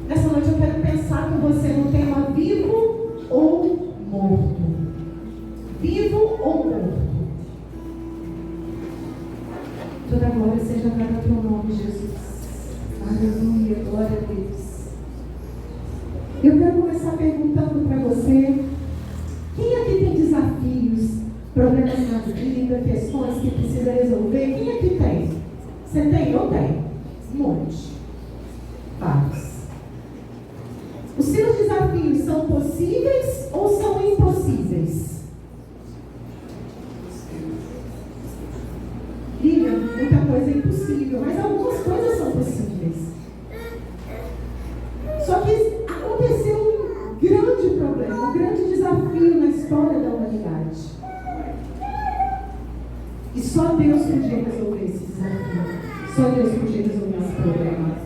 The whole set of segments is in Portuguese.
Nessa noite eu quero pensar com você no tema vivo ou morto. Vivo ou morto. Toda glória seja dada ao teu nome, Jesus. Aleluia, glória a Deus. Eu quero começar perguntando para você: quem aqui tem desafios, problemas na vida, questões que precisa resolver? Quem aqui tem? Você tem? Eu tenho. Um monte. Vários. Os seus desafios são possíveis ou são impossíveis? Lívia, muita coisa é impossível, mas algumas coisas são possíveis. Só que aconteceu um grande problema, um grande desafio na história da humanidade. E só Deus podia resolver esse desafio. Só Deus podia resolver esse problema.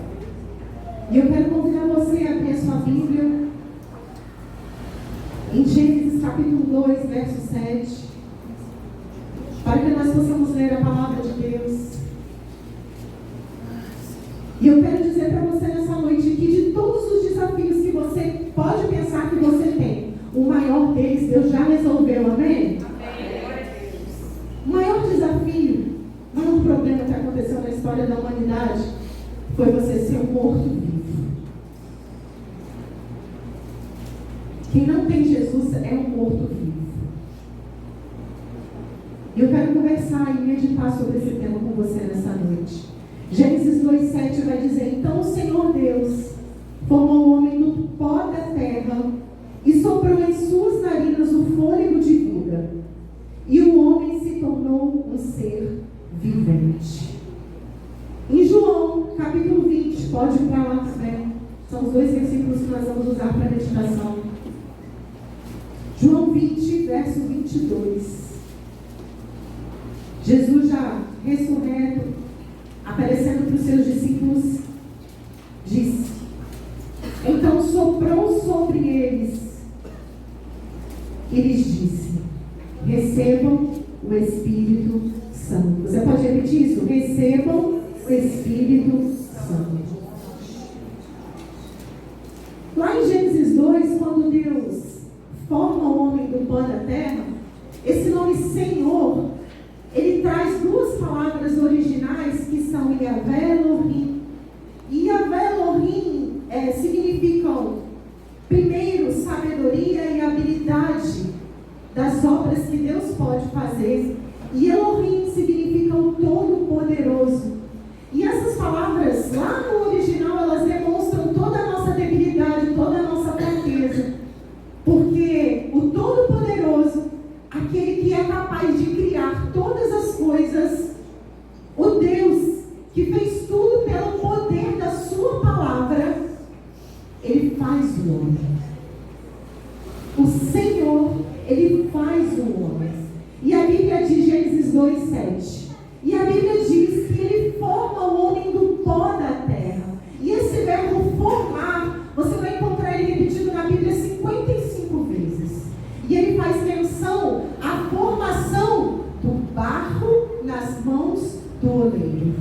E eu quero convidar você a abrir a sua Bíblia em Gênesis capítulo 2, verso 7, para que nós possamos ler a palavra de Deus. E eu quero dizer para você nessa noite que de todos os desafios que você pode pensar que você tem, o maior deles Deus já resolveu, amém? O maior desafio, o maior problema que aconteceu na história da humanidade foi você ser um morto-vivo. Quem não tem Jesus é um morto-vivo. E eu quero conversar e meditar sobre esse tema com você nessa noite. Gênesis 2,7 vai dizer: então o Senhor Deus formou o homem do pó da terra e soprou em suas narinas o fôlego de vida. E o homem se tornou um ser vivente. Em João, capítulo 20, pode ir para lá também. São os dois versículos que nós vamos usar para a meditação. João 20, verso 22. Jesus já ressurreto, aparecendo para os seus discípulos, disse: então soprou sobre eles e lhes disse: recebam o Espírito Santo. Você pode repetir isso? Recebam o Espírito Santo. Lá em Gênesis 2, quando Deus forma o homem do pó da terra, esse nome Senhor, ele traz duas palavras originais que são Yahvé Elohim. E Yahvé Elohim significam, primeiro, sabedoria e habilidade das obras que Deus pode fazer. E Elohim significa o Todo-Poderoso. E essas palavras, lá no original, elas demonstram toda a nossa debilidade, toda a nossa fraqueza. Porque o Todo-Poderoso, aquele que é capaz de criar todas as coisas, o Deus que fez tudo pelo poder da sua palavra, ele faz o homem. O Senhor, ele faz o homem. E a Bíblia diz, Gênesis 2:7, e a Bíblia diz que ele forma o homem do pó da terra. E esse verbo formar, você vai encontrar ele repetido na Bíblia 55 vezes. E ele faz menção à formação do barro nas mãos do oleiro.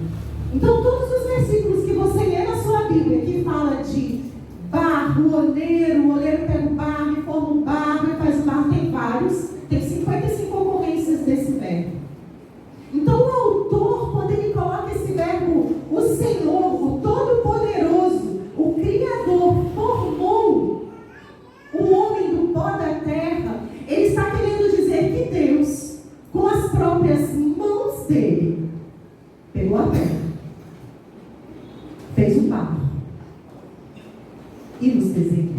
Então, todos os versículos que você lê na sua Bíblia, que fala de barro, o oleiro pega o barro e forma o barro e faz o barro, tem vários, tem 55 ocorrências desse verbo. Então, o autor, quando ele coloca esse verbo, o Senhor, o Todo-Poderoso, o Criador, formou o homem do pó da terra, ele está querendo dizer que Deus, com as próprias mãos dele, pegou a terra, fez o barro e nos desenhou.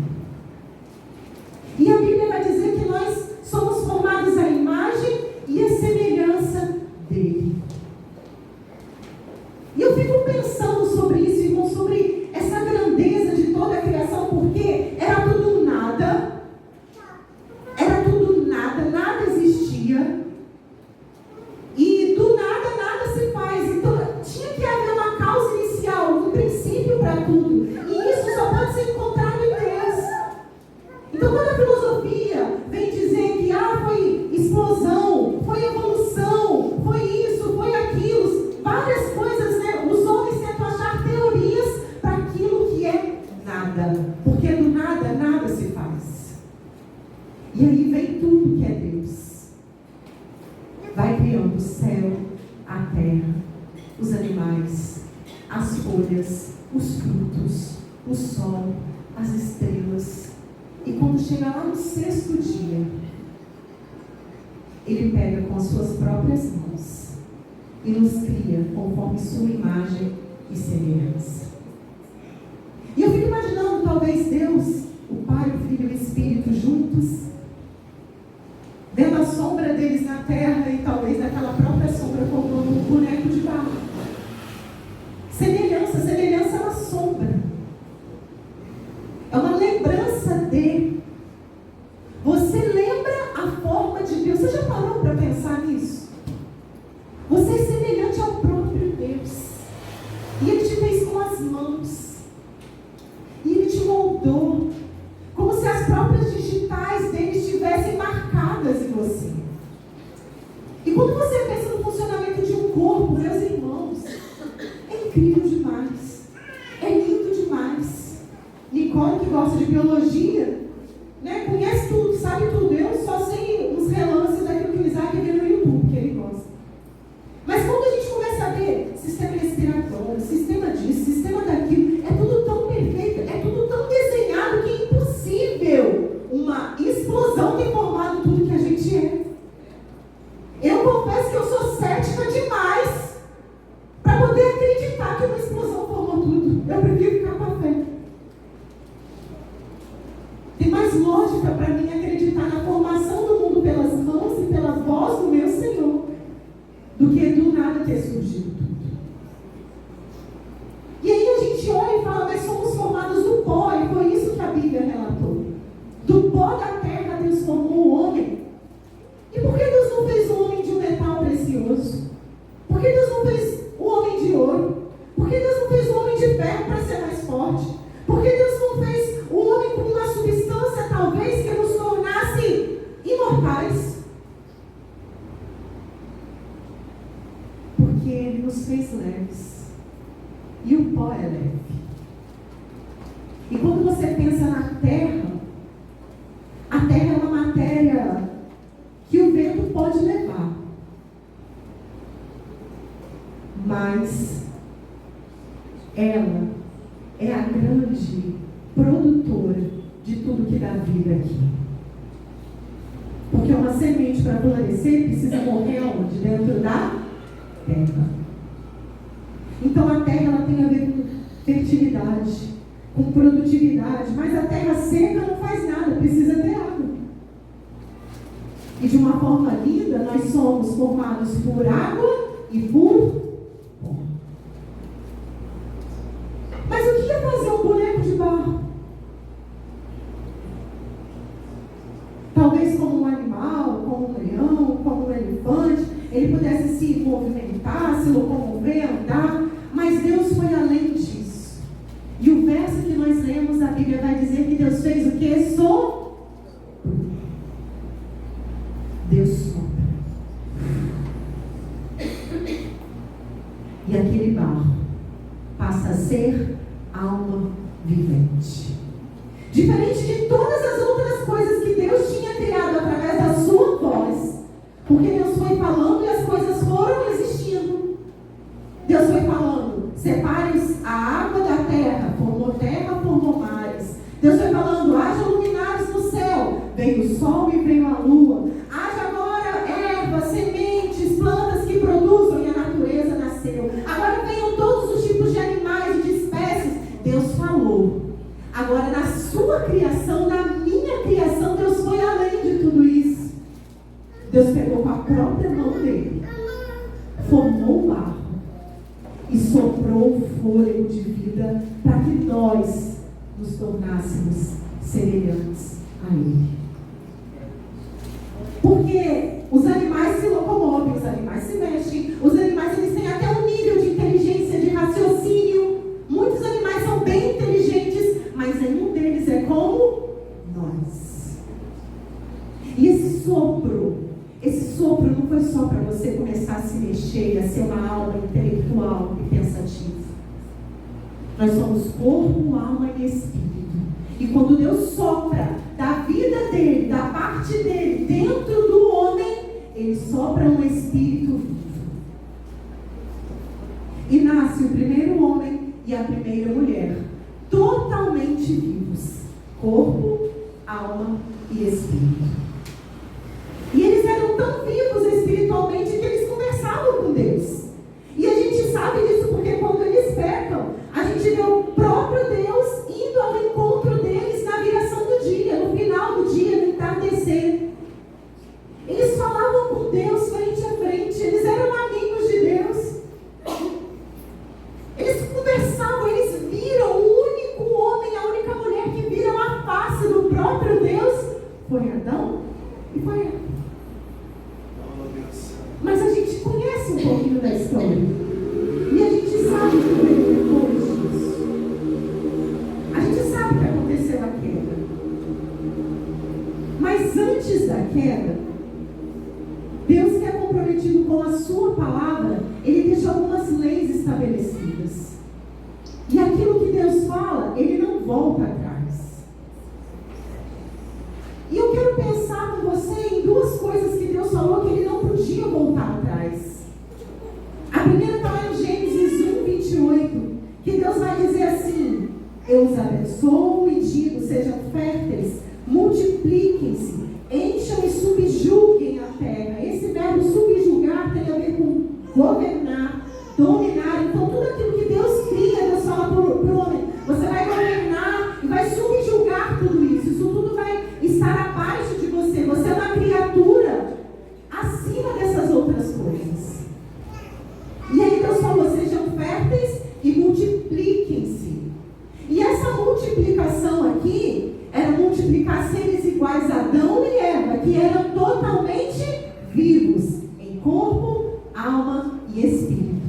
E a Bíblia vai dizer que nós somos formados à imagem e à semelhança dele. E eu fico pensando sobre isso, irmão, sobre essa grandeza de toda a criação, porque era tudo nada, nada existia, e do nada, nada se faz. Então tinha que haver uma causa inicial, um princípio para tudo, e isso só pode ser encontrado em Deus. nada, porque do nada, nada se faz. E aí vem tudo que é Deus. Vai criando o céu, a terra, os animais, as folhas, os frutos, o sol, as estrelas. E quando chega lá no 6º dia, Ele pega com as suas próprias mãos e nos cria conforme sua imagem e semelhança. E eu fico imaginando, talvez Deus, o Pai, o Filho e o Espírito juntos, vendo a sombra deles na terra e talvez naquela própria sombra formando um boneco de barro. Semelhança é uma sombra. É uma lembrança de. Você lembra a forma de Deus? Você já parou para pensar nisso? Você é semelhante ao próprio Deus. E Ele te fez com as mãos. E Ele te moldou. Como se as próprias digitais dele estivessem marcadas em você. E quando você pensa no funcionamento de um corpo, meus irmãos, é incrível demais. É lindo demais. Nicole, que gosta de biologia, né, conhece tudo, sabe tudo. Eu só sei uns relances daquilo que o Isaac vê no YouTube, que ele gosta. Mas quando a gente começa a ver sistema respiratório, sistema disso, sistema daquilo, é tudo tão perfeito, é tudo tão desenhado que é impossível uma explosão ter formado tudo que a gente é. Eu confesso que eu sou cética demais para poder acreditar que uma explosão formou tudo. Eu prefiro ficar com a fé. Tem mais lógica para mim acreditar na formação do mundo pelas mãos e pela voz do meu Senhor do que do nada ter surgido tudo. E aí a gente olha e fala, mas somos formados do pó, e foi isso que a Bíblia relatou. Do pó da terra Deus formou o homem. E por que Deus não fez o homem de um metal precioso? Por que Deus não fez o homem de ouro? Por que Deus não fez o homem de ferro para ser mais forte? Por que Deus não fez o homem com uma substância talvez que nos tornasse imortais? Porque Ele nos fez leves. E o pó é leve. E quando você pensa na terra, a terra é uma matéria que o vento pode levar. Mas ela é a grande produtora de tudo que dá vida aqui. Porque uma semente para florescer precisa morrer onde? Dentro da terra. Então a terra ela tem a ver com fertilidade, com produtividade, mas a terra seca não faz nada, precisa ter água. E de uma forma linda, nós somos formados por água e por pó. Mas o que é fazer um boneco de barro? Talvez como um animal, como um leão, como um elefante, ele pudesse se movimentar, se locomover, andar, mas Deus foi além disso. E o verso que nós lemos, a Bíblia vai dizer que Deus fez o quê? Deus sopra. E aquele barro passa a ser alma vivente. Diferente de todas as outras coisas que Deus tinha criado através da sua voz. Porque Deus foi falando e as coisas foram existindo. Deus foi falando, separe a água da terra, formou mares. Deus foi falando, haja luminares no céu. Veio o sol e veio a lua. Haja agora ervas, sementes, plantas que produzam, e a natureza nasceu. Agora venham todos os tipos de animais e de espécies. Deus falou. Agora na sua criação, na minha criação, Deus foi além de tudo isso. Deus pegou com a própria mão dele, formou o barro e soprou o fôlego de vida para que nós nos tornássemos semelhantes a Ele. Porque os animais se locomovem, os animais se mexem, os animais eles têm até um nível de inteligência, de raciocínio. Muitos animais são bem inteligentes, mas nenhum deles é como nós. E esse sopro não foi só para você começar a se mexer, a ser uma alma intelectual e pensativa. Nós somos corpo, alma e espírito. primeira mulher, totalmente vivos, corpo, alma e espírito. E eles eram tão vivos espiritualmente que eles conversavam com Deus. E a gente sabe disso porque quando eles pecam, a gente vê o próprio Deus indo ao encontro deles na viração do dia, no final do dia, no entardecer. Eles falavam com Deus frente a frente, eles eram amigos de Deus. Eles conversavam, eles viram o único homem, a única mulher que viram a face do próprio Deus foi Adão e foi Eva. Mas a gente conhece um pouquinho da história. E a gente sabe o que veio depois disso. A gente sabe que aconteceu a queda. Mas antes da queda, Deus, que é comprometido com a sua palavra, Ele deixa algumas leis estabelecidas. E aquilo que Deus fala, Ele não volta atrás. E eu quero pensar com você em duas coisas que Deus falou que Ele não podia voltar atrás. A primeira está lá em Gênesis 1:28, que Deus vai dizer assim: eu os abençoo e digo, sejam férteis, multipliquem-se, encham e subjuguem a terra. Esse verbo subjugar tem a ver com governar, dominar. Então tudo aquilo que Deus cria, Deus fala para o homem: você vai governar e vai subjugar tudo isso. Isso tudo vai estar abaixo de você. Você é uma criatura acima dessas outras coisas. E aí Deus falou: sejam férteis e multipliquem-se. E essa multiplicação aqui era multiplicar seres iguais a Adão e Eva, que eram totalmente vivos em corpo, alma e espírito.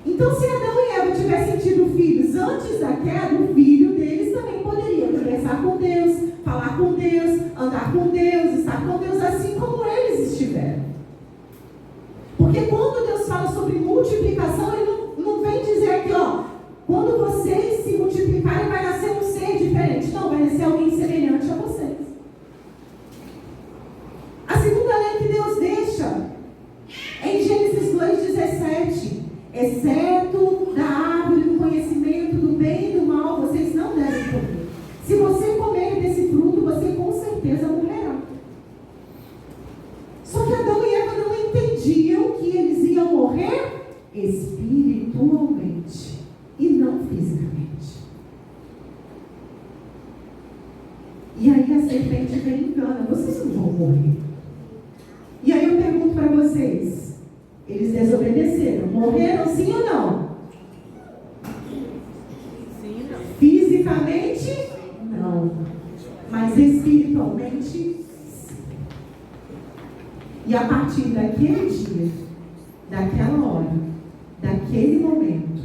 Então, se Adão e Eva tivessem tido filhos antes da queda, o filho deles também poderia conversar com Deus, falar com Deus, andar com Deus, estar com Deus, assim como eles estiveram. Porque quando Deus fala sobre multiplicação, Ele não vem dizer aqui, ó, quando vocês se multiplicarem, vai nascer um ser diferente. Não, vai nascer alguém semelhante a vocês. A segunda lei que Deus deixa é em Gênesis 2:17. Exceto da árvore do conhecimento do bem e do mal, vocês não devem comer. Se você comer desse fruto, você com certeza morrerá. Só que Adão e Eva não entendiam que eles iam morrer espiritualmente e não fisicamente. E aí a serpente vem e engana: vocês não vão morrer. E aí eu pergunto para vocês: eles desobedeceram, morreram sim ou não? Sim, não. Fisicamente, não. Mas espiritualmente, sim. E a partir daquele dia, daquela hora, daquele momento,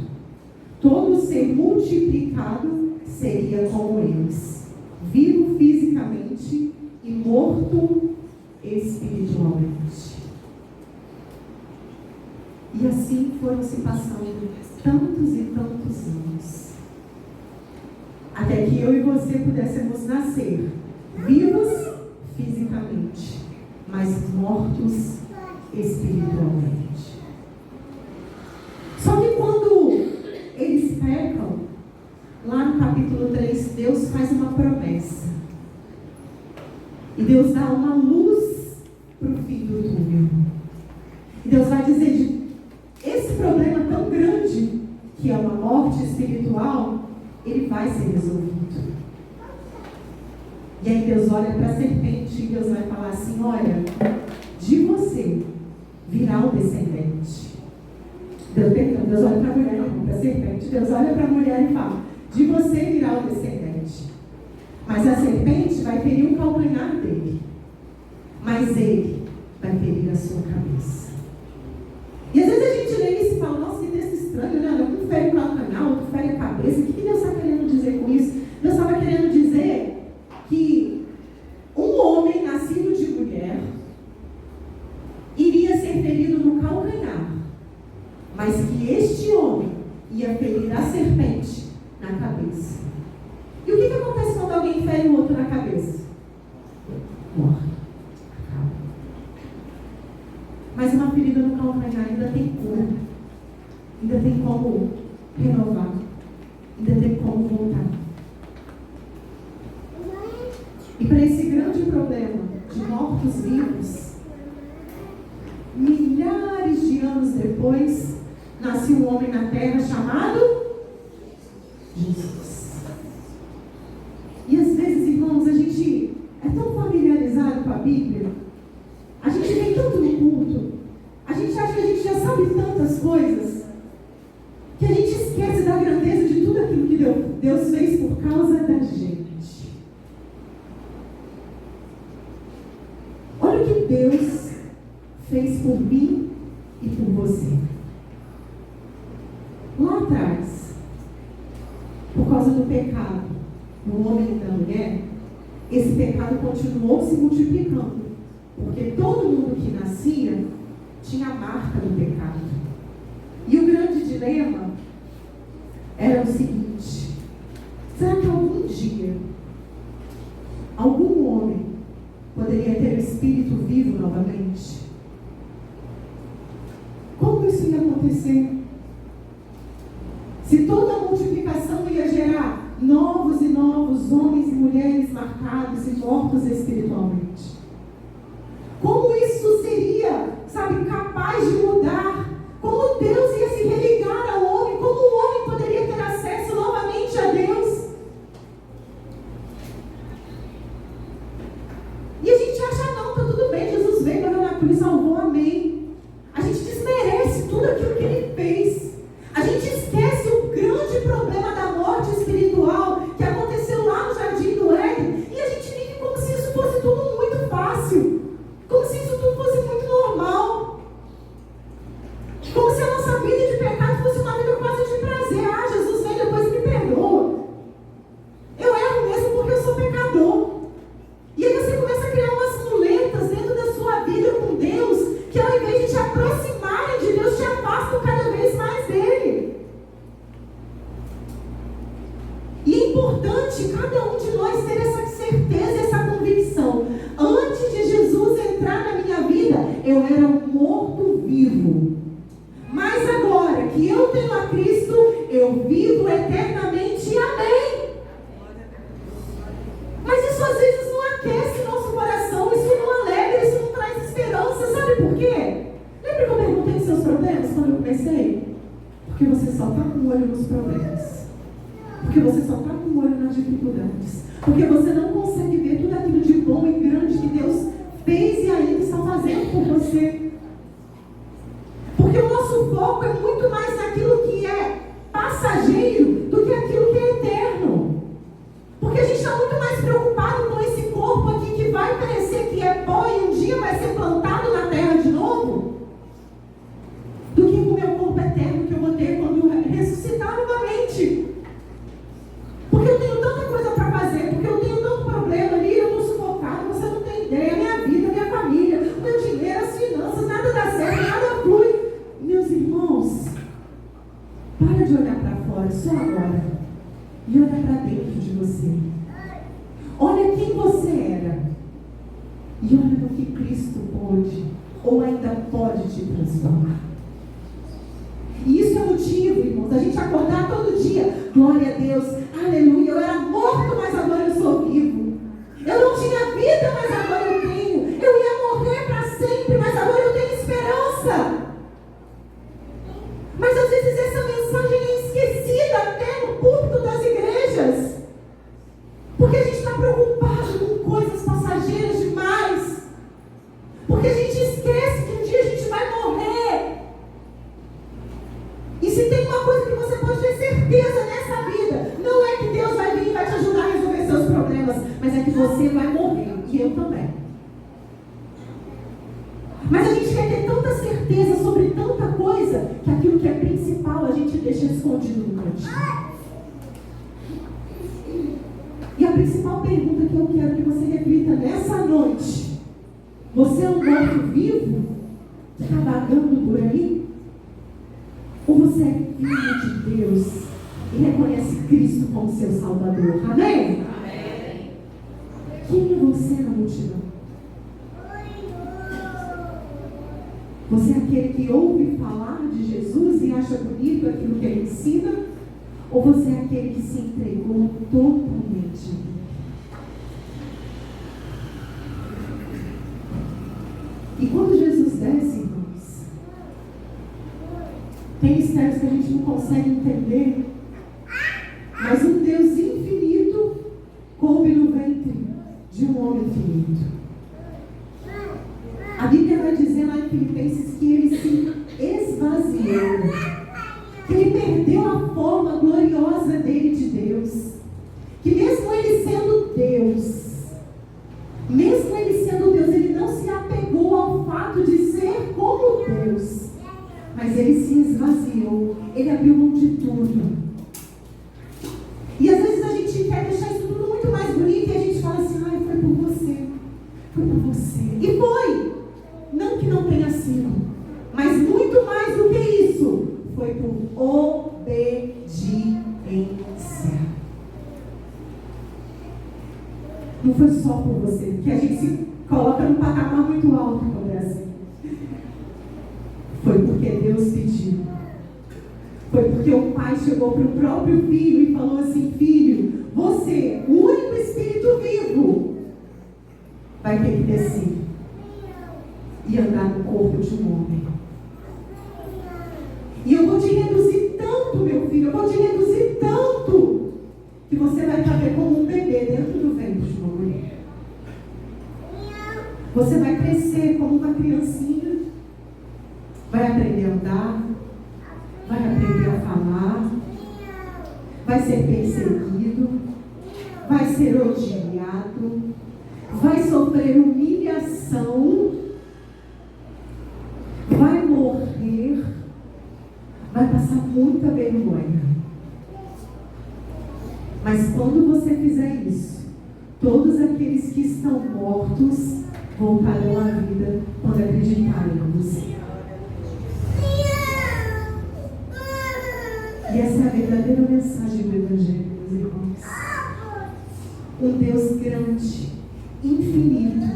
todo ser multiplicado seria como eles, vivo fisicamente e morto espiritualmente. E assim foram se passando tantos e tantos anos, até que eu e você pudéssemos nascer vivos fisicamente, mas mortos espiritualmente. Só que quando eles pecam, lá no capítulo 3, Deus faz uma promessa. E Deus dá uma luz para o fim do túnel. E Deus vai dizer: esse problema tão grande, que é uma morte espiritual, ele vai ser resolvido. E aí Deus olha para a serpente e Deus vai falar assim: olha, de você virá o descendente. Deus olha para a mulher, não para a serpente. Deus olha para a mulher e fala: de você virá o descendente. Mas a serpente vai ferir o calcanhar dele, mas ele vai ferir a sua cabeça. E às vezes a gente lê isso e fala: nossa, que texto estranho, né? Um fere o calcanhar, outro fere a cabeça. O que Deus está querendo dizer com isso? Deus estava querendo dizer que um homem nascido de mulher iria ser ferido no calcanhar, mas que este homem ia ferir a serpente na cabeça. E o que acontece quando alguém fere o outro na cabeça? Morre. Mas uma ferida no calcanhar ainda tem cura, ainda tem como renovar, ainda mortos-vivos. Milhares de anos depois, nasceu um homem na terra chamado Jesus. E às vezes, irmãos, a gente é tão familiarizado com a Bíblia, a gente vem tanto no culto, a gente acha que a gente já sabe tantas coisas, que a gente esquece da grandeza de tudo aquilo que Deus fez por causa da gente. Olha o que Deus fez por mim e por você. Lá atrás, por causa do pecado do homem e da mulher, esse pecado continuou se multiplicando, porque todo mundo que nascia tinha a marca do pecado. E o grande dilema era o seguinte: será que algum dia algum homem poderia ter o espírito vivo novamente? Como isso ia acontecer? Se toda a multiplicação ia gerar novos e novos homens e mulheres marcados e mortos espiritualmente, como isso seria, capaz de mudar? Como Deus ia se religar ao homem? Como o homem poderia ter acesso novamente a Deus? E a gente acha, não, tá tudo bem, Jesus veio, morreu na cruz, salvou, amém. A gente desmerece tudo aquilo que Ele fez. A gente esquece o grande problema da morte espiritual que aconteceu lá no Jardim do Éden, e a gente vive como se isso fosse tudo muito fácil, como se isso tudo fosse muito normal, como se a nossa vida de pecado fosse uma vida quase de prazer. Ah, Jesus vem, depois me perdoa. Eu erro mesmo porque eu sou pecador. E aí você começa a criar umas muletas dentro da sua vida com Deus, que ao invés de te aproximarem de Deus, te afastam cada vez mais dele. E é importante cada um de nós ter essa certeza, essa convicção. Antes de Jesus entrar na minha vida, eu era um morto-vivo. Mas agora que eu tenho a Cristo, eu vivo eternamente. Amém. Mas isso às vezes não aquece nosso coração, isso não alegra, isso não traz esperança. Sabe por quê? Lembra que eu perguntei dos seus problemas quando eu comecei? Porque você só está com o olho nos problemas. Porque você só está com o olho nas dificuldades. Porque você não consegue ver tudo aquilo de bom e grande que Deus fez e ainda está fazendo por você. Porque o nosso foco é muito mais naquilo que é passageiro do que aquilo que é eterno. Porque a gente está muito mais preocupado com esse corpo aqui que vai parecer que é pó e um dia vai ser plantado na terra de novo, do que com o meu corpo eterno que eu vou ter quando eu ressuscitar novamente. Porque eu tenho tanta coisa para fazer, porque eu tenho tanto problema ali, eu estou sufocado, você não tem ideia, minha vida, minha família, o meu dinheiro, as finanças, nada dá certo, nada flui. Meus irmãos, para de olhar para fora só agora e olha para dentro de você. Olha quem você era e olha no que Cristo pode ou ainda pode te transformar. E isso é motivo, irmãos, a gente acordar todo dia. Glória a Deus, aleluia. Eu era morto, mas agora eu sou vivo. Eu não tinha vida, mas agora eu tenho. Eu ia morrer para sempre, mas agora eu tenho esperança. Mas às vezes essa mensagem é esquecida até no púlpito das igrejas. Porque a gente está preocupado com coisas passageiras demais. Porque a gente esquece que um dia a gente vai morrer. E se tem uma coisa que você pode ter certeza nessa vida, não é que Deus vai vir e vai te ajudar a resolver seus problemas, mas é que você vai morrer, e eu também. Mas a gente quer ter tanta certeza sobre tanta coisa, que aquilo que é principal a gente deixa escondido no cantinho. E a principal pergunta que eu quero que você reflita nessa noite: você é um morto-vivo que está vagando por aí? Ou você é filho de Deus e reconhece Cristo como seu Salvador? Amém? Amém. Quem é você na multidão? Você é aquele que ouve falar de Jesus e acha bonito aquilo que Ele ensina? Ou você é aquele que se entregou totalmente? parece que a gente não consegue entender. Mas um Deus infinito coube no ventre de um homem finito. A Bíblia vai dizer lá em Filipenses que ele se esvaziou, que ele perdeu a forma gloriosa dele de Deus, que mesmo ele sendo Deus, ele não se apegou ao fato de ser como Deus, mas ele se esvaziou, ele abriu mão de tudo. E às vezes a gente quer deixar isso tudo muito mais bonito e a gente fala assim, ai, foi por você, foi por você. E foi! Não que não tenha sido, mas muito mais do que isso, foi por obediência. Não foi só por você, porque a gente se coloca num patamar muito alto quando é assim. Foi porque Deus pediu. Foi porque o pai chegou para o próprio filho e falou assim, filho, você, o único espírito vivo, vai ter que descer e andar no corpo de um homem. E eu vou te reduzir tanto, meu filho, eu vou te reduzir tanto, que você vai caber como um bebê dentro do ventre de uma mulher. Você vai crescer como uma criancinha, vai aprender a andar, vai aprender a falar, vai ser perseguido, vai ser odiado, vai sofrer humilhação, vai morrer, vai passar muita vergonha. Mas quando você fizer isso, todos aqueles que estão mortos voltarão à vida quando acreditarem em você. E essa é a verdadeira mensagem do Evangelho, meus irmãos. Um Deus grande, infinito,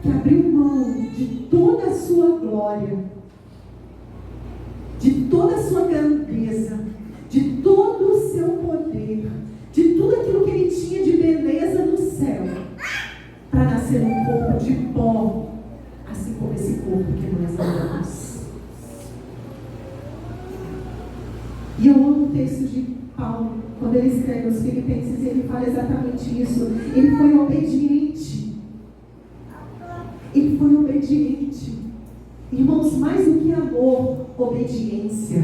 que abriu mão de toda a sua glória, de toda a sua grandeza, de todo o seu poder, de tudo aquilo que ele tinha de beleza no céu, para nascer num corpo de pó, assim como esse corpo que nós amamos. E eu amo o texto de Paulo, quando ele escreve aos Filipenses, ele fala exatamente isso. Ele foi obediente. Ele foi obediente. Irmãos, mais do que amor, obediência.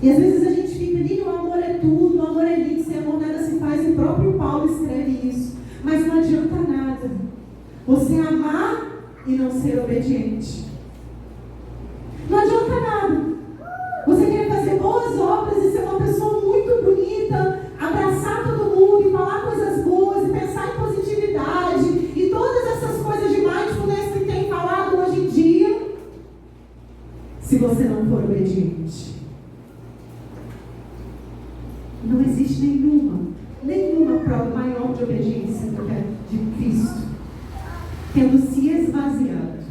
E às vezes a gente fica ali, o amor é tudo, o amor é lindo, sem amor nada se faz. O próprio Paulo escreve isso. Mas não adianta nada você amar e não ser obediente. Não adianta nada você querer fazer boas obras e ser uma pessoa muito bonita, abraçar todo mundo e falar coisas boas e pensar em positividade e todas essas coisas de mindfulness que tem falado hoje em dia, se você não for obediente. Não existe nenhuma prova maior de obediência do que a de Cristo, tendo se esvaziado.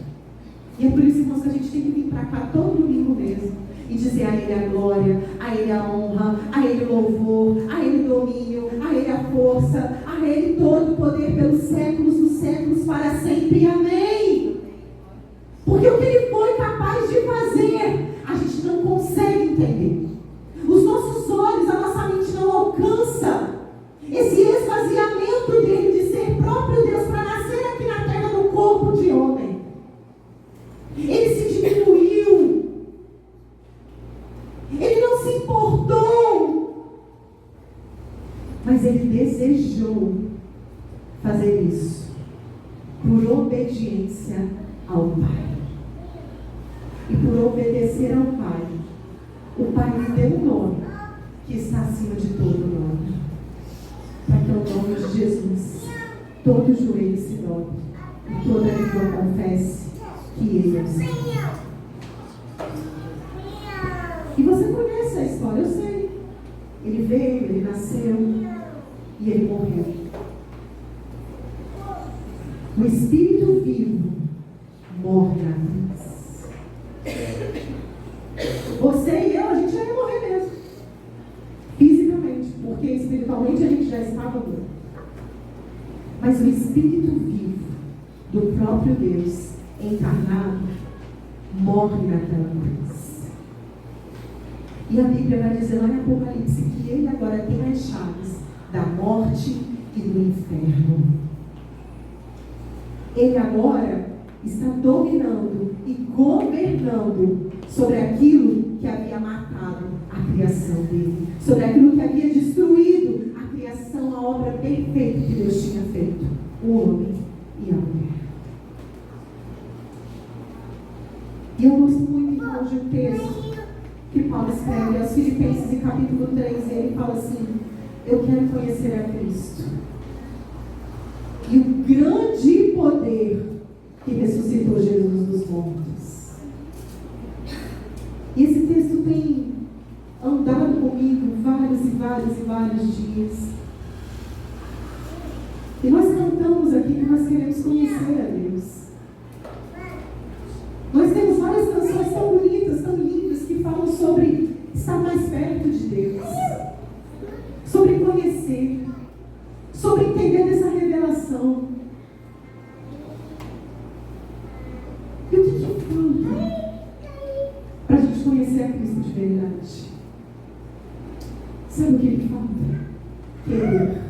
E é por isso, irmãos, que a gente tem que vir para cá todo domingo mesmo e dizer a Ele a glória, a Ele a honra, a Ele o louvor, a Ele o domínio, a Ele a força, a Ele todo o poder pelos séculos dos séculos para sempre. Amém. Porque o que Ele foi capaz de fazer, a gente não consegue entender. Os nossos olhos, a nossa mente não alcança esse esvaziamento dele de ser próprio Deus para nascer aqui na terra no corpo de homem. Ele se diminuiu. Ele não se importou. Mas ele desejou fazer isso por obediência ao Pai. E por obedecer ao Pai, o Pai lhe deu um nome que está acima de todo nome. Para que o nome de Jesus, todo joelho se dobre e toda língua confesse que Ele é o Senhor. E você conhece a história, eu sei. Ele veio, ele nasceu e ele morreu. O Espírito vivo morre na cruz. Você e eu, a gente já ia morrer mesmo. Fisicamente, porque espiritualmente a gente já estava morto. Mas o Espírito vivo do próprio Deus encarnado morre naquela cruz. E a Bíblia vai dizer lá em Apocalipse que ele agora tem as chaves da morte e do inferno. Ele agora está dominando e governando sobre aquilo que havia matado a criação dele, sobre aquilo que havia destruído a criação, a obra perfeita que Deus tinha feito, o homem e a mulher. E eu gosto muito, irmão, de um texto que Paulo escreve aos Filipenses, em capítulo 3, e ele fala assim: eu quero conhecer a Cristo e o grande poder que ressuscitou Jesus dos mortos. E esse texto tem andado comigo vários dias. E nós cantamos aqui que nós queremos conhecer a Deus. Nós temos várias canções tão bonitas, tão lindas, que falam sobre estar mais perto de Deus, sobre conhecer, sobre entender dessa revelação. E o que falta para a gente conhecer a Cristo de verdade? Sabe o que falta? Querer.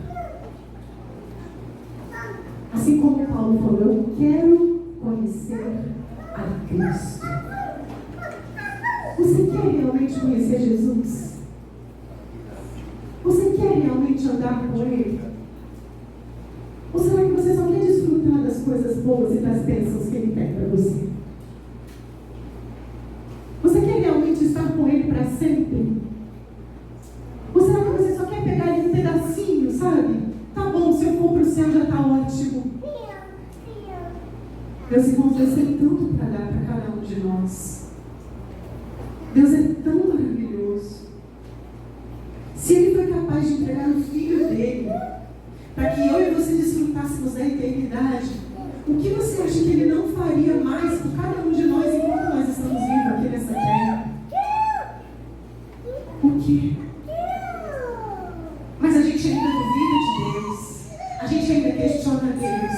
Assim como Paulo falou, eu quero conhecer a Cristo. Você quer realmente conhecer Jesus? Você quer realmente andar com Ele? Ou será que você só quer desfrutar das coisas boas e das bênçãos que Ele tem para você? Você quer realmente estar com Ele para sempre? Ou será que você só quer pegar Ele um pedacinho, sabe? Tá bom, se eu for para o céu já está ótimo. Meus irmãos, Deus tem tanto para dar para cada um de nós. Deus é tão maravilhoso. Se Ele foi capaz de entregar o Filho dele para que eu e você desfrutássemos da eternidade, o que você acha que Ele não faria mais por cada um de nós enquanto nós estamos vivos aqui nessa terra? O quê? Mas a gente ainda duvida de Deus. A gente ainda questiona Deus.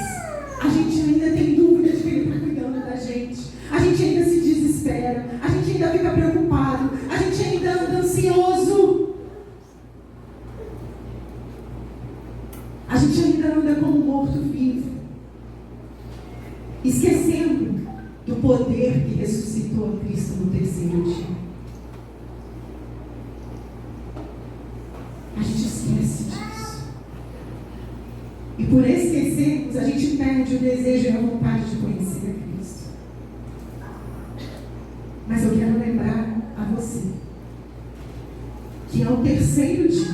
A gente ainda tem dúvida de que Ele está cuidando da gente. A gente ainda se desespera. A gente ainda fica preocupado. A gente ainda anda ansioso. A gente ainda anda como um morto-vivo, esquecendo do poder que ressuscitou a Cristo no terceiro dia. A gente esquece disso. E por esquecermos, a gente perde o desejo e a vontade de conhecer a Cristo. Mas eu quero lembrar a você que ao terceiro dia,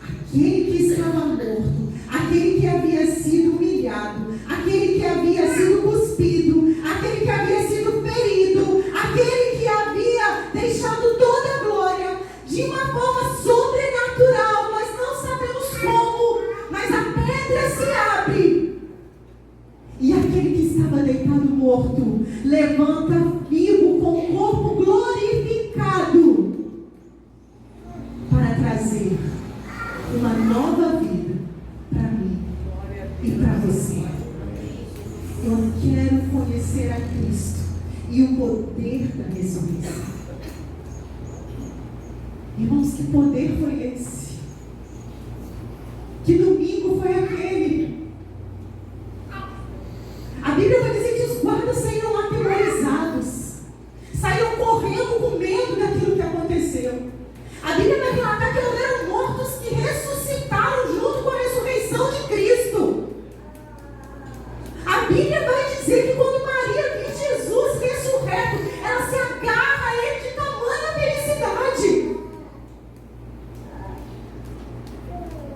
aquele que estava morto, aquele que havia sido humilhado, aquele que havia sido cuspido, aquele que havia sido ferido, aquele que havia deixado toda a glória de uma forma sobrenatural, nós não sabemos como, mas a pedra se abre e aquele que estava deitado morto levanta vivo com o corpo glorificado para trazer uma nova vida para mim e para você. Eu quero conhecer a Cristo e o poder da ressurreição. Irmãos, que poder foi esse? Que domingo foi aquele? A Bíblia vai dizer que os guardas saíram aterrorizados, saíram correndo com medo daquilo que aconteceu. A Bíblia vai relatar que eram mortos que ressuscitaram junto com a ressurreição de Cristo. A Bíblia vai dizer que quando Maria viu Jesus ressurreto, ela se agarra a Ele de tamanha felicidade.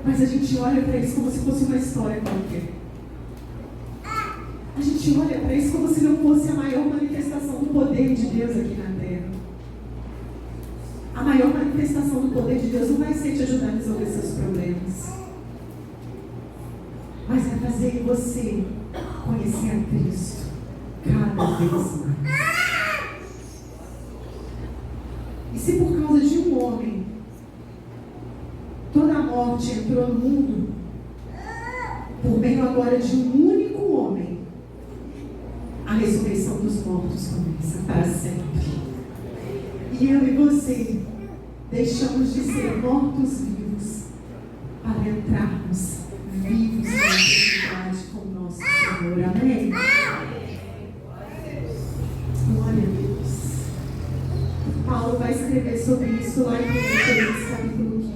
Mas a gente olha para isso como se fosse uma história qualquer. A gente olha para isso como se não fosse a maior manifestação do poder de Deus aqui na terra. A maior manifestação do poder de Deus não vai ser te ajudar a resolver seus problemas, mas é fazer você conhecer a Cristo cada vez mais. E se por causa de um homem toda a morte entrou no mundo, por meio agora de um único homem, a ressurreição dos dos mortos começa para sempre. E eu e você deixamos de ser mortos-vivos para entrarmos vivos na eternidade com o nosso Senhor. Amém? Glória a Deus. Paulo vai escrever sobre isso lá em Coríntios, capítulo 15.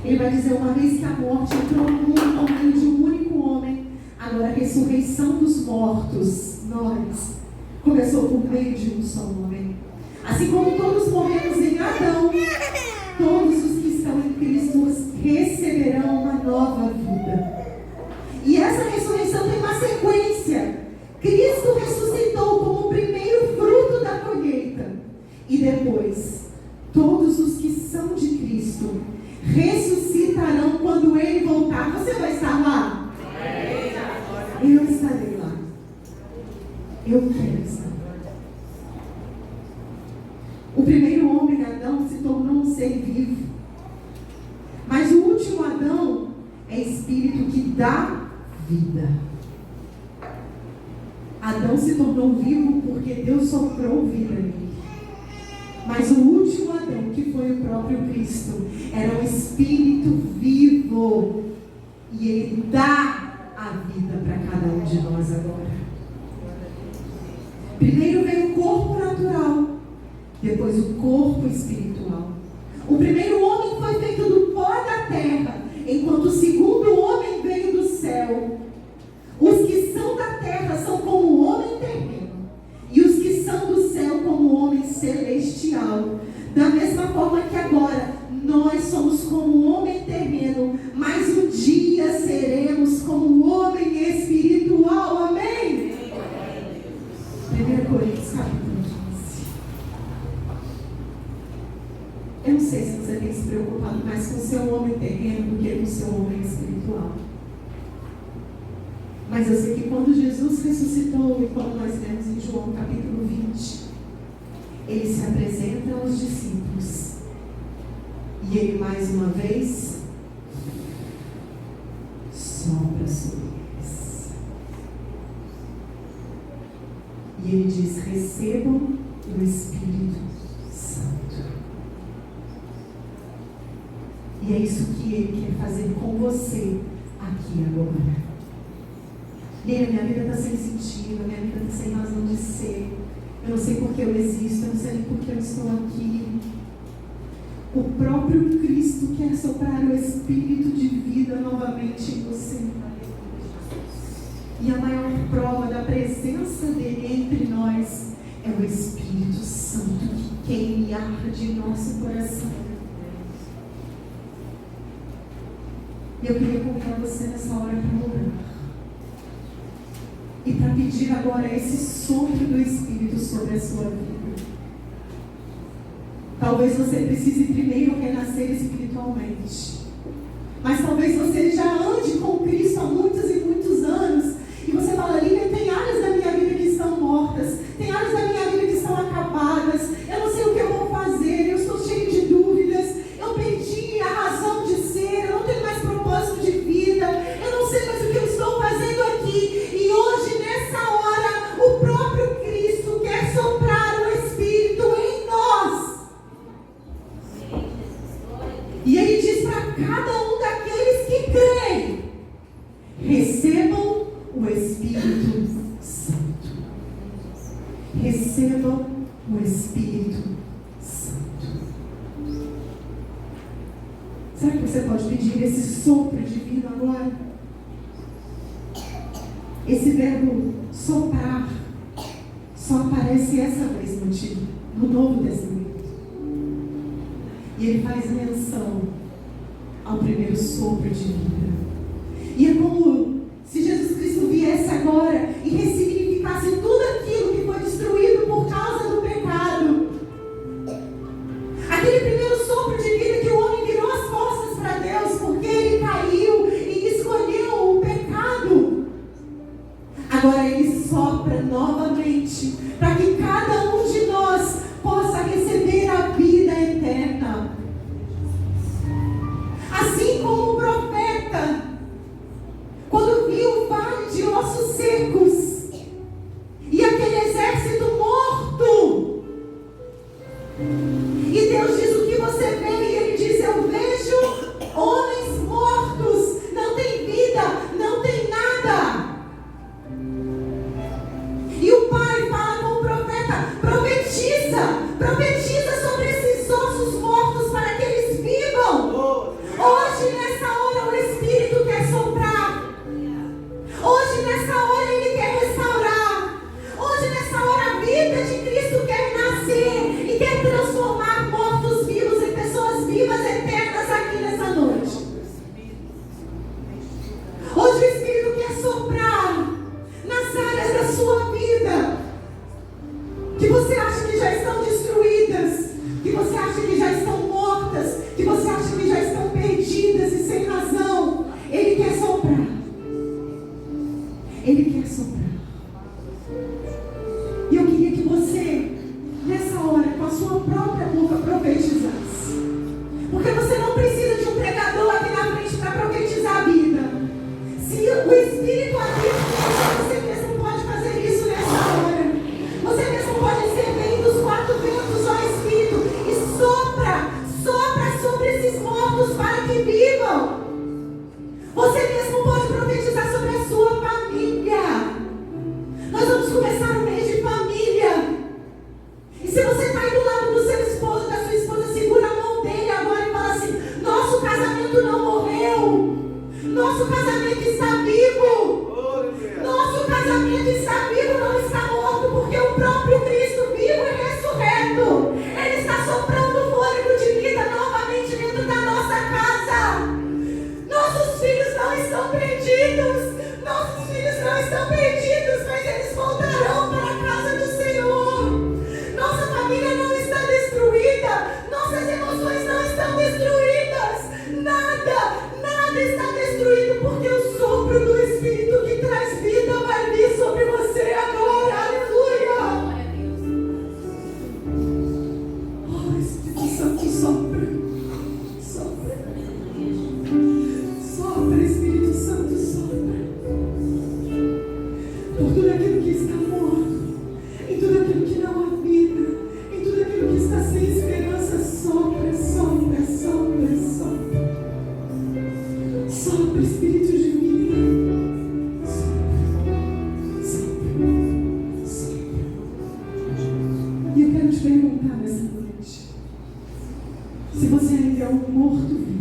Ele vai dizer: uma vez que a morte entrou no mundo por meio de um único homem, agora a ressurreição dos mortos, nós, começou por meio de um só homem. Assim como todos morremos em Adão, todos os que estão em Cristo receberão uma nova vida. E essa ressurreição tem uma sequência. Cristo ressuscitou como o primeiro fruto da colheita. E depois, todos os que são de Cristo ressuscitarão quando Ele voltar. Você vai estar lá? Eu estarei lá. Eu quero estar lá. O primeiro homem, Adão, se tornou um ser vivo. Mas o último Adão é espírito que dá vida. Adão se tornou vivo porque Deus soprou vida nele. Mas o último Adão, que foi o próprio Cristo, era um espírito vivo. E ele dá a vida para cada um de nós agora. Primeiro veio o corpo natural, depois o corpo espiritual. O primeiro homem foi feito do pó da terra, enquanto o segundo homem veio do céu. Os que são da terra são como o homem terreno, e os que são do céu como o homem celestial. Da mesma forma que agora nós somos como o homem terreno, mas um dia seremos como o homem espiritual. Amém? 1 Coríntios capítulo 15. Eu não sei se você tem se preocupado mais com o seu homem terreno do que com o seu homem espiritual. Mas eu sei que quando Jesus ressuscitou, e quando nós lemos em João capítulo 20, ele se apresenta aos discípulos. E ele mais uma vez sopra sobre eles. E ele diz: recebam o Espírito Santo. E é isso que ele quer fazer com você aqui agora. Minha vida está sem sentido, minha vida está sem razão de ser. Eu não sei por que eu existo, eu não sei nem por que eu estou aqui. O próprio Cristo quer soprar o Espírito de vida novamente em você. E a maior prova da presença dele entre nós é o Espírito Santo que queima e arde em nosso coração. E eu queria convidar você nessa hora para orar. E para pedir agora esse sopro do Espírito sobre a sua vida. Talvez você precise primeiro renascer espiritualmente. Mas talvez você já ande com Cristo há muitos e muitos anos. E você fala: Lívia, tem áreas da minha vida que estão mortas. Tem áreas da minha vida que estão acabadas. Eu não sei o que eu vou fazer. Eu estou cheio de dúvidas. Eu perdi a razão de ser. Eu não tenho mais propósito de vida. Eu não sei mais o que eu estou fazendo aqui. E hoje, nessa hora, o próprio Cristo quer soprar o Espírito em nós. E ele diz para cada um daqueles que creem: recebam o Espírito Santo. Recebam o Espírito Santo. Será que você pode pedir esse sopro divino agora? Esse verbo soprar só aparece essa vez no Novo Testamento. E ele faz menção ao primeiro sopro de vida. E é como se Jesus Cristo viesse agora e ressignificasse tudo aquilo que foi destruído por causa do pecado. Aquele primeiro sopro de vida que o homem virou as costas para Deus porque ele caiu e escolheu o pecado. Agora ele sopra novamente para que cada um de nós possa receber a vida eterna. Assim como o profeta, quando Se você ainda é um morto-vivo,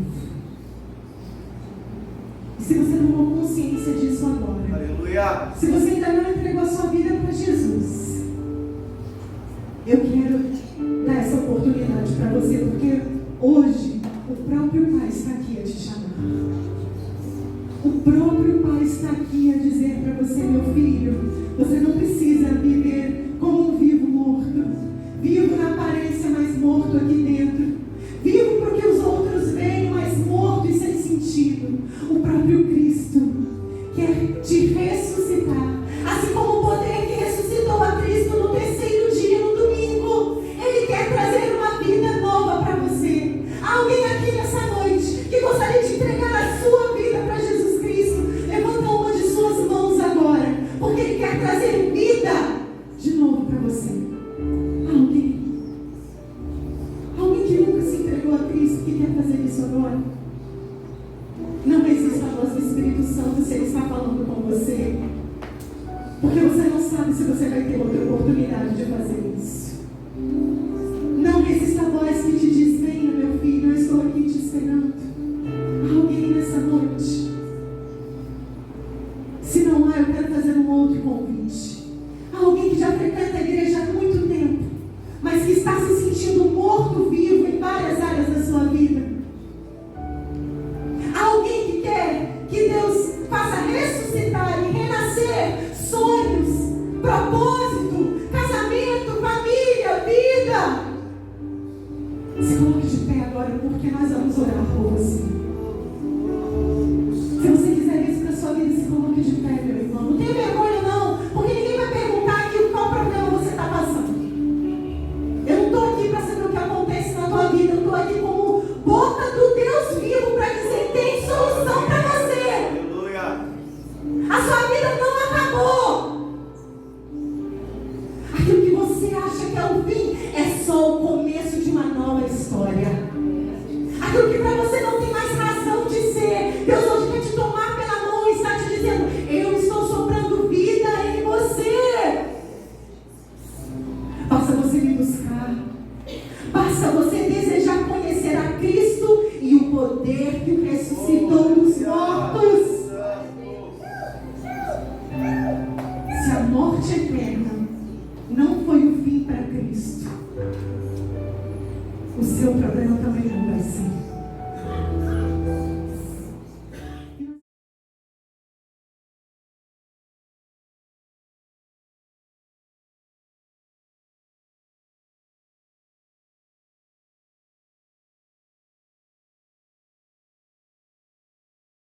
e se você tomou consciência disso agora, Aleluia. Se você ainda não entregou a sua vida para Jesus, eu quero dar essa oportunidade para você, porque hoje o próprio Pai está aqui a te chamar. O próprio Pai está aqui a dizer para você, meu filho, você não precisa viver como um vivo morto, vivo na aparência, mas morto aqui dentro, vivo porque os outros veem, mas morto e sem sentido. O próprio Cristo quer te ressuscitar, assim como o poder que ressuscitou a Cristo no terceiro dia, no domingo. Ele quer trazer uma vida nova para você. Há alguém aqui nessa noite que gostaria de entregar a sua vida para Jesus Cristo? Levanta uma de suas mãos agora, porque Ele quer trazer vida de novo para você. Alguém que nunca se entregou a Cristo, que quer fazer isso agora? Não resista à voz do Espírito Santo se Ele está falando com você, porque você não sabe se você vai ter outra oportunidade de fazer isso. Não resista à voz que te diz, venha meu filho, eu estou aqui te esperando. Há alguém nessa noite? Se não há, eu quero fazer um outro convite. Há alguém que já frequenta a igreja há muito tempo, mas que está se sentindo morto-vivo em várias áreas da sua vida. Há alguém que quer que Deus faça ressuscitar e renascer sonhos, propósito, casamento, família, vida. Se coloque de pé agora, porque nós vamos orar por você. Se você quiser isso para sua vida, se coloque de pé, meu irmão. Não tenha vergonha não, porque ninguém vai perguntar aqui qual problema você está passando. Eu não estou aqui para saber o que acontece na tua vida, eu estou aqui como boca do Deus vivo para dizer, tem solução para você. Aleluia. A sua vida não acabou. Aquilo que você acha que é o fim é só o começo de uma nova história. Aquilo que para você não tem mais razão de ser, Deus hoje quer te tomar pela mão e está te dizendo, eu estou soprando vida em você. Basta você me buscar, basta você desejar conhecer a Cristo e o poder que o ressuscitou dos mortos. Se a morte eterna não foi o fim para Cristo, o seu problema também não